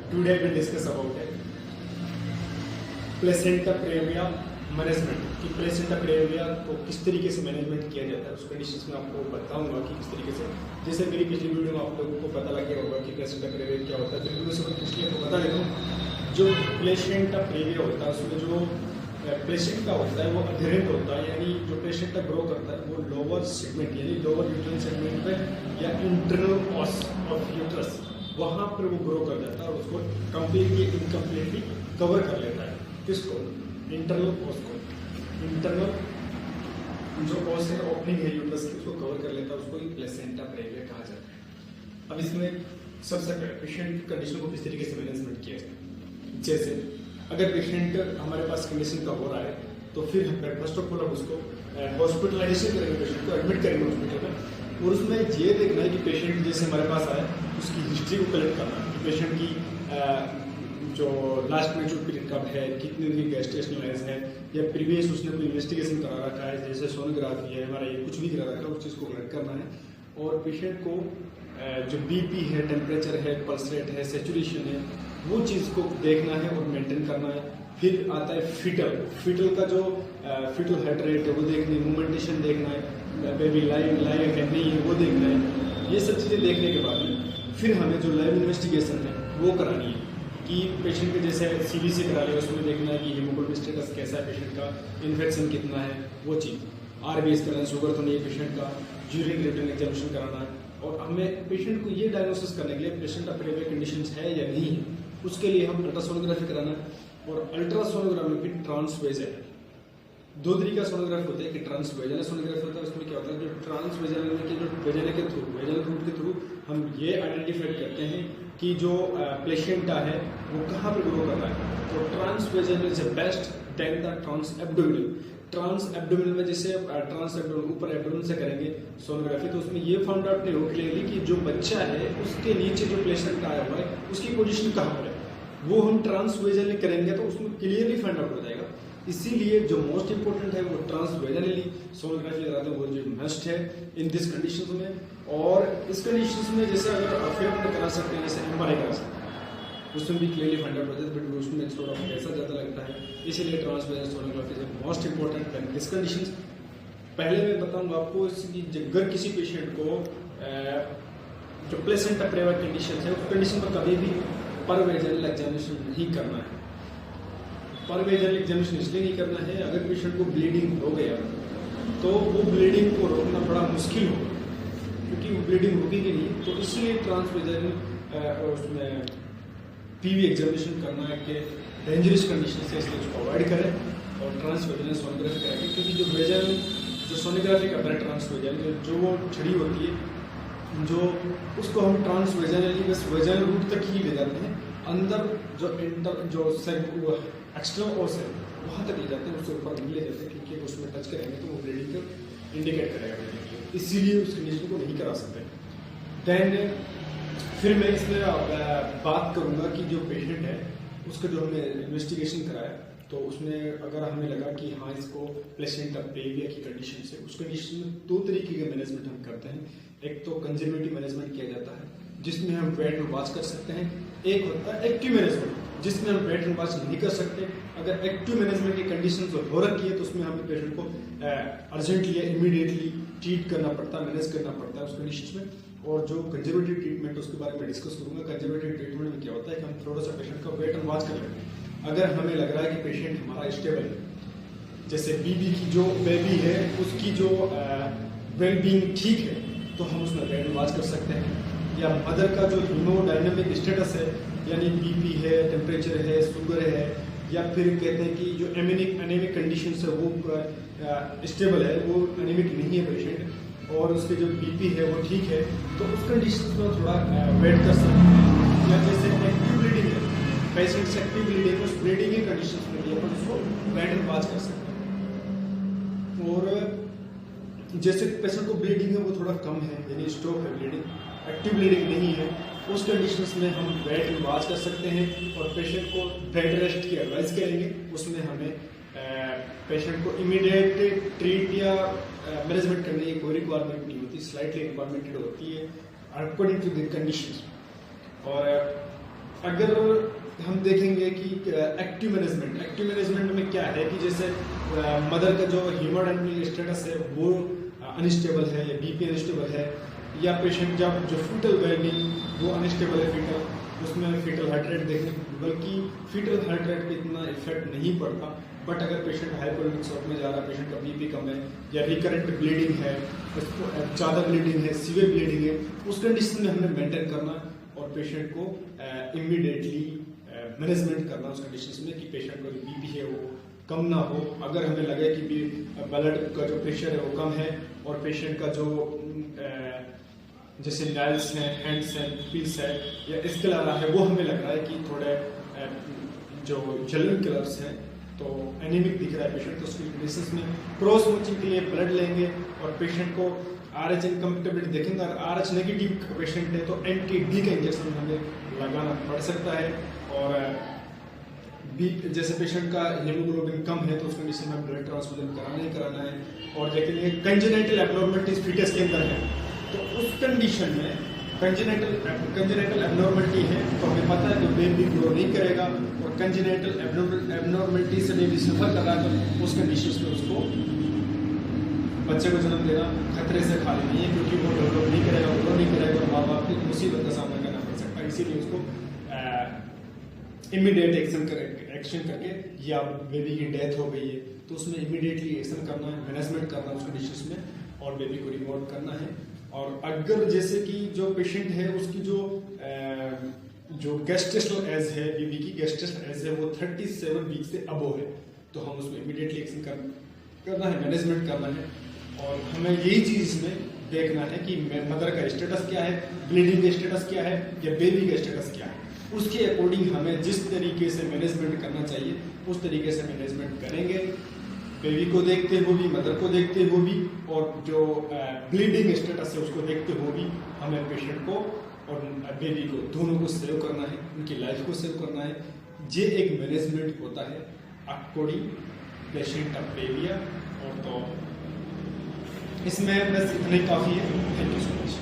Today we discuss about it. Placenta praevia management कि placenta praevia को किस तरीके से मैनेजमेंट किया जाता है, उस कंडीशंस में आपको बताऊंगा कि किस तरीके से। जैसे मेरी पिछली वीडियो में आप लोगों को पता लग गया होगा कि प्लेसेंटा प्रेविया क्या होता है, फिर वीडियो से पिछले को बता देता हूँ। जो प्लेसेंटा प्रेविया होता है उसमें जो प्लेसेंटा होता है वो अधेरेंट होता है, यानी जो प्लेसेंटा ग्रो करता है वो लोअर सेगमेंट यानी लोअर यूट्रन सेगमेंट में या इंटरनल ऑस ऑफ यूट्रस वहाँ पर वो ग्रो कर जाता है और उसको कम्प्लीटली इनकम्प्लीटली कवर कर लेता है। किसको? इंटरनल ऑस को। इंटरनल जो ऑस है ओपनिंग है यूट्रस की उसको कवर कर लेता है, उसको ही प्लेसेंटा प्रेविया कहा जाता है। अब इसमें सबसे पहले पेशेंट कंडीशन को किस तरीके से मैनेजमेंट किया जाए। जैसे अगर पेशेंट हमारे पास कंडीशन का हो रहा है तो फिर फर्स्ट ऑफ ऑल उसको हॉस्पिटलाइजेशन करेंगे, पेशेंट को एडमिट करेंगे हॉस्पिटल में, और उसमें ये देखना है कि पेशेंट जैसे हमारे पास आया उसकी हिस्ट्री को कलेक्ट करना है कि पेशेंट की जो लास्ट में जो पीरियड कब है, कितने दिन की गैस्ट्रेशनलाइज है, या प्रीवियस उसने कोई इन्वेस्टिगेशन करा रखा है जैसे सोनोग्राफी है हमारा, ये कुछ भी करा रखा है उस चीज़ को कलेक्ट करना है। और पेशेंट को जो बीपी है, टेम्परेचर है, पल्स रेट है, सेचुरेशन है, वो चीज़ को देखना है और मेंटेन करना है। फिर आता है फीटल का जो फीटल हार्ट रेट है वो देखनी है, मूवमेंटेशन देखना है, बेबी लाइव है नहीं है वो देखना है। ये सब चीज़ें देखने के बाद में फिर हमें जो लाइव इन्वेस्टिगेशन है वो करानी है कि पेशेंट के जैसे सीबीसी करा लिया उसमें देखना है कि हीमोग्लोबिन स्टेटस कैसा है पेशेंट का, इन्फेक्शन कितना है वो चीज़, आरबीएस कराना, शुगर तो नहीं है पेशेंट का, यूरिन क्रिएटिनिन एग्जामिनेशन कराना है। और हमें पेशेंट को ये डायग्नोसिस करने के लिए पेशेंट प्रेवियर कंडीशन है या नहीं है उसके लिए हम अल्ट्रासोनोग्राफी कराना है। और अल्ट्रासोनोग्राफी भी ट्रांसवेजल है। दो तरीका सोनोग्राफी होता है कि ट्रांसवेजल सोनोग्राफी होता है, उसमें क्या होता है जो ट्रांसवेजल के जो वेजल के थ्रू वेजल रूट के थ्रू हम ये आइडेंटिफाई करते हैं कि जो प्लेसेंटा है वो कहाँ पर ग्रो कर रहा है। तो transvaginal is best then the trans abdominal. Trans abdominal में जैसे ट्रांस एब्डोमिनल ऊपर एब्डोमिनल से करेंगे सोनोग्राफी तो उसमें ये फाउंड आउट नहीं हो क्लियरली कि जो बच्चा है उसके नीचे जो प्लेसेंटा आया हुआ है उसकी पोजीशन कहाँ पर है, वो हम ट्रांसवेजल करेंगे तो उसमें क्लियरली फाइंड आउट हो जाएगा। इसीलिए जो मोस्ट इंपोर्टेंट है वो ट्रांसवेजनली सोनोग्राफी कराते हैं, वो जो मस्ट है इन दिस कंडीशंस में। और इस कंडीशंस में जैसे अगर फिर करा सकते हैं जैसे एमआरआई करा सकते हैं उसमें भी क्लियरली फाइंड आउट हो जाता है, बट उसमें थोड़ा पैसा ज़्यादा लगता है, इसीलिए transvaginal sonography is most important in this conditions. पहले मैं बताऊंगा आपको अगर किसी पेशेंट को जो प्लेसेंटा प्रेविया कंडीशन है उस कंडीशन पर कभी भी परवेजनल एग्जामिनेशन नहीं करना है। परवेजनल एग्जामिनेशन इसलिए नहीं करना है अगर पेशेंट को ब्लीडिंग हो गया तो वो ब्लीडिंग को रोकना बड़ा मुश्किल होगा क्योंकि वो ब्लीडिंग रुकेगी नहीं, तो इसलिए ट्रांसवेजनल उसमें पीवी एग्जामिनेशन करना है कि डेंजरस कंडीशन से इसलिए उसको अवॉइड करें और ट्रांसवेजनल सोनोग्राफी करेंगे। क्योंकि जो वेजल जो सोनोग्राफी करता है ट्रांसवेजनल जो वो छड़ी होती है जो उसको हम ट्रांसवेजनली बस वेजल रूट तक ही ले जाते हैं, अंदर जो एक्सटर्नल ओस है वहाँ तक ले जाते हैं, उससे ऊपर नहीं ले जाते हैं क्योंकि उसमें टच करेंगे तो वो ब्लीडिंग को इंडिकेट करेगा, इसीलिए उस कंडीशन को नहीं करा सकते। देन फिर मैं इसमें बात करूँगा कि जो पेशेंट है उसका जो हमने इन्वेस्टिगेशन कराया तो उसमें अगर हमें लगा कि हाँ इसको प्लेसेंटा प्रेविया की कंडीशन से, उस कंडीशन में दो तरीके के मैनेजमेंट हम करते हैं। एक तो कंजर्वेटिव मैनेजमेंट किया जाता है जिसमें हम वेट एंड वॉच कर सकते हैं, एक होता है एक्टिव मैनेजमेंट जिसमें हम वेट एंड वॉच नहीं कर सकते। अगर एक्टिव मैनेजमेंट की कंडीशन हो रखी है तो उसमें हमें पेशेंट को अर्जेंटली या इमीडिएटली ट्रीट करना पड़ता है, मैनेज करना पड़ता है उस कंडीशन में। और जो कंजर्वेटिव ट्रीटमेंट उसके बारे में डिस्कस करूंगा। कंजर्वेटिव ट्रीटमेंट में क्या होता है कि हम थोड़ा सा पेशेंट का वेट एंड वॉच कर लेंगे। अगर हमें लग रहा है कि पेशेंट हमारा स्टेबल है, जैसे बीबी की जो बेबी है उसकी जो वेलबींग ठीक है तो हम उसमें वेट एंड वॉच कर सकते हैं। या मदर का जो हीमोडायनेमिक स्टेटस है यानी बीपी है, टेम्परेचर है, शुगर है, या फिर कहते हैं कि जो एनीमिक कंडीशन है वो स्टेबल है, वो एनीमिक नहीं है पेशेंट और उसके जो बीपी है वो ठीक है तो उस कंडीशन में थोड़ा वेट कर सकते हैं। या जैसे एक्टिव ब्लीडिंग है, पेशेंट से एक्टिव ब्लीडिंग उस ब्लीडिंग के कंडीशन में भी अपन उसको वेट एंड वॉच कर सकते हैं। और जैसे पेशेंट को ब्लीडिंग है वो थोड़ा कम है यानी स्टॉप है ब्लीडिंग, एक्टिव ब्लीडिंग नहीं है, उस कंडीशंस में हम वेट एंड वॉच कर सकते हैं और पेशेंट को बेड रेस्ट की एडवाइस करेंगे। उसमें हमें पेशेंट को इमीडिएट ट्रीट या मैनेजमेंट करने की कोई रिक्वायरमेंट नहीं होती, स्लाइटली रिक्वायरमेंटेड होती है अकॉर्डिंग टू द कंडीशंस। और अगर हम देखेंगे कि एक्टिव मैनेजमेंट में क्या है कि जैसे मदर का जो हीमोडायनामिक स्टेटस है वो अनस्टेबल है या बीपी अनस्टेबल है, या पेशेंट जब जो फीटल वेलबींग वो अनस्टेबल है फीटल, उसमें फीटल हार्ट रेट देखने, बल्कि फीटल हार्ट रेट पे इतना इफेक्ट नहीं पड़ता। बट अगर पेशेंट हाइपोवोलेमिक शॉक में जा रहा है, पेशेंट का बीपी कम है या रिकरेंट ब्लीडिंग है, ज़्यादा ब्लीडिंग है, सीवियर ब्लीडिंग है, उस कंडीशन में हमें मेंटेन करना और पेशेंट को इमीडिएटली मैनेजमेंट करना उस कंडीशन में कि पेशेंट का जो बीपी है वो कम ना हो। अगर हमें लगे कि ब्लड का जो प्रेशर है वो कम है और पेशेंट का जो जैसे नाइल्स हैं, हैंड्स हैं, पीस है या इसके अलावा है, वो हमें लग रहा है कि थोड़े जो जेलुइन कलर्स हैं तो एनीमिक दिख रहा है पेशेंट, तो उसकी कंडीशन में क्रॉस मैचिंग के लिए ब्लड लेंगे और पेशेंट को RH इनकम्पेटिबिलिटी देखेंगे। अगर RH नेगेटिव पेशेंट है तो anti-D का इंजेक्शन हमें लगाना पड़ सकता है। और जैसे पेशेंट का हीमोग्लोबिन कम है तो उस कंडीशन में ब्लड ट्रांसफ्यूजन कराना ही कराना है। और देखेंगे कंजेनिटल एब्नॉर्मलिटीज फीटस के अंदर है तो उस कंडीशन में कंजेनिटल एब्नॉर्मलिटी है तो हमें पता है कि बेबी ग्रो नहीं करेगा, और कंजेनिटल एब्नॉर्मलिटी से बेबी सफर कर रहा है तो उस कंडीशन में उसको बच्चे को जन्म देना खतरे से खाली नहीं है, क्योंकि वो डेवलप नहीं करेगा, ग्रो नहीं करेगा और माँ बाप की मुसीबत का सामना करना पड़ सकता है। इसीलिए उसको इमीडिएट एक्शन करके, या बेबी की डेथ हो गई है तो उसमें इमीडिएटली एक्शन करना है, मैनेजमेंट करना है उस कंडीशन में और बेबी को रिमोट करना है। और अगर जैसे कि जो पेशेंट है उसकी जो गेस्टेशनल एज है, बेबी की गेस्टेशनल एज है वो 37 वीक से अबव है तो हम उसमें इमीडिएटली एक्शन करना है, मैनेजमेंट करना है। और हमें यही चीज में देखना है कि मदर का स्टेटस क्या है, ब्लीडिंग का स्टेटस क्या है या बेबी का स्टेटस क्या है, उसके अकॉर्डिंग हमें जिस तरीके से मैनेजमेंट करना चाहिए उस तरीके से मैनेजमेंट करेंगे, बेबी को देखते हुए भी, मदर को देखते हुए भी, और जो ब्लीडिंग स्टेटस है उसको देखते हुए भी हमें पेशेंट को और बेबी को दोनों को सेव करना है, उनकी लाइफ को सेव करना है। ये एक मैनेजमेंट होता है अकॉर्डिंग पेशेंट ऑफ बेबिया। और तो इसमें बस इतना ही काफ़ी है। Thank you so much.